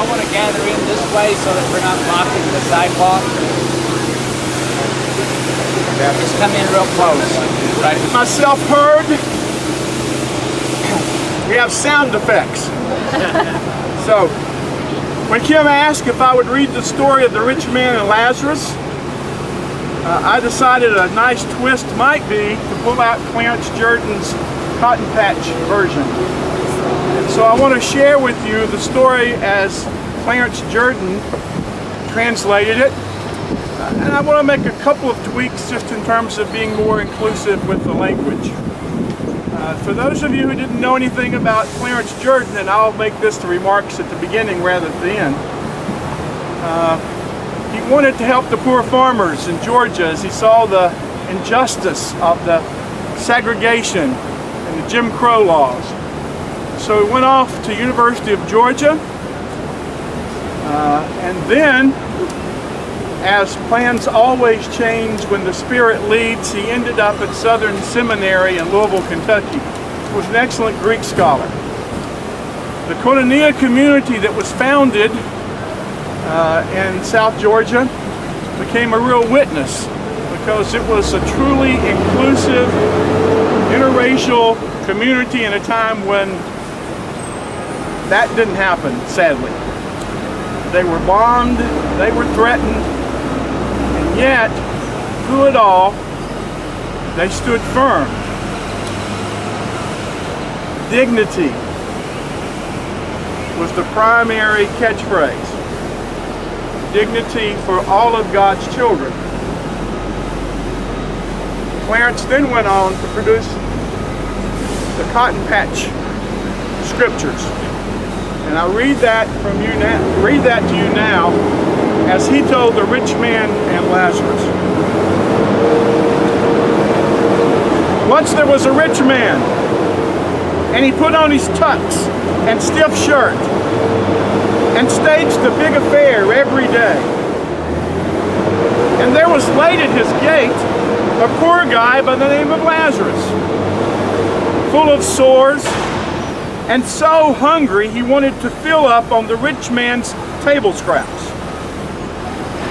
I want to gather in this way so that we're not blocking the sidewalk. Just come in real close. Right. Myself heard. We have sound effects. So, when Kim asked if I would read the story of the rich man and Lazarus, I decided a nice twist might be to pull out Clarence Jordan's Cottonpatch version. And so I want to share with you the story as Clarence Jordan translated it. And I want to make a couple of tweaks just in terms of being more inclusive with the language. For those of you who didn't know anything about Clarence Jordan, and I'll make this the remarks at the beginning rather than the end, he wanted to help the poor farmers in Georgia as he saw the injustice of the segregation and the Jim Crow laws. So he went off to University of Georgia, and then, as plans always change when the Spirit leads, he ended up at Southern Seminary in Louisville, Kentucky. He was an excellent Greek scholar. The Koinonia community that was founded in South Georgia became a real witness because it was a truly inclusive, interracial community in a time when that didn't happen, sadly. They were bombed, they were threatened, and yet, through it all, they stood firm. Dignity was the primary catchphrase. Dignity for all of God's children. Clarence then went on to produce the Cottonpatch Scriptures. And I'll read that from you now, read that to you now, as he told the rich man and Lazarus. Once there was a rich man, and he put on his tux and stiff shirt, and staged a big affair every day. And there was laid at his gate a poor guy by the name of Lazarus, full of sores, and so hungry he wanted to fill up on the rich man's table scraps.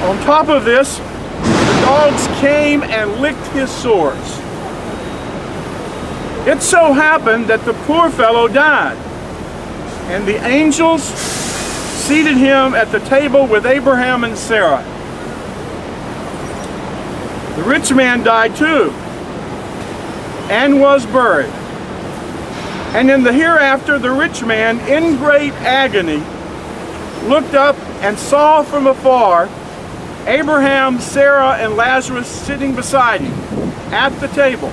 On top of this, the dogs came and licked his sores. It so happened that the poor fellow died, and the angels seated him at the table with Abraham and Sarah. The rich man died too, and was buried. And in the hereafter, the rich man, in great agony, looked up and saw from afar Abraham, Sarah, and Lazarus sitting beside him at the table.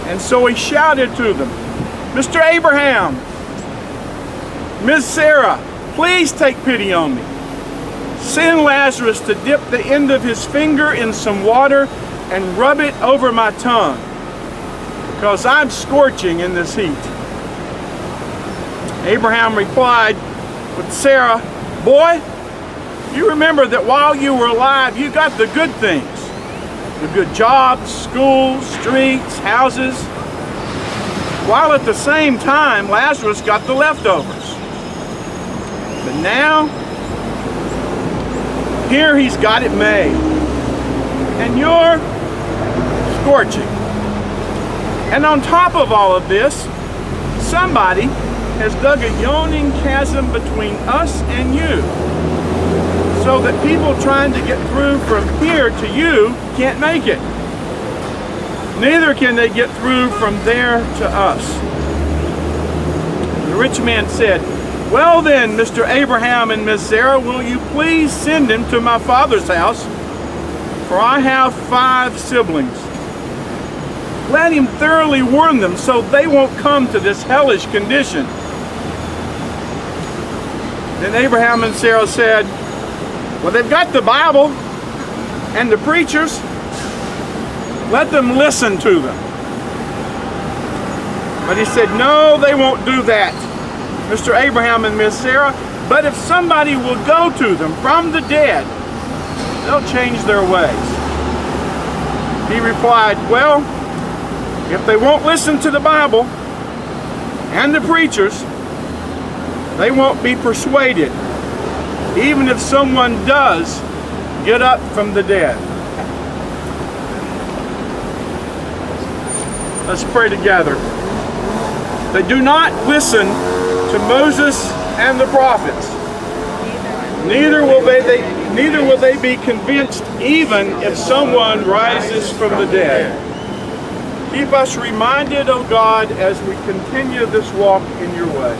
And so he shouted to them, "Mr. Abraham, Miss Sarah, please take pity on me. Send Lazarus to dip the end of his finger in some water and rub it over my tongue, because I'm scorching in this heat." Abraham replied with Sarah, "Boy, you remember that while you were alive, you got the good things, the good jobs, schools, streets, houses, while at the same time Lazarus got the leftovers. But now, here he's got it made, and you're scorching. And on top of all of this, somebody has dug a yawning chasm between us and you, so that people trying to get through from here to you can't make it. Neither can they get through from there to us." The rich man said, "Well then, Mr. Abraham and Miss Sarah, will you please send him to my father's house? For I have 5 siblings. Let him thoroughly warn them so they won't come to this hellish condition." Then Abraham and Sarah said, "Well, they've got the Bible and the preachers. Let them listen to them." But he said, "No, they won't do that, Mr. Abraham and Miss Sarah, but if somebody will go to them from the dead, they'll change their ways." He replied, "Well, if they won't listen to the Bible and the preachers, They won't be persuaded, even if someone does get up from the dead. Let's pray together. They do not listen to Moses and the prophets. Neither will they be convinced even if someone rises from the dead. Keep us reminded, O God, as we continue this walk in your way.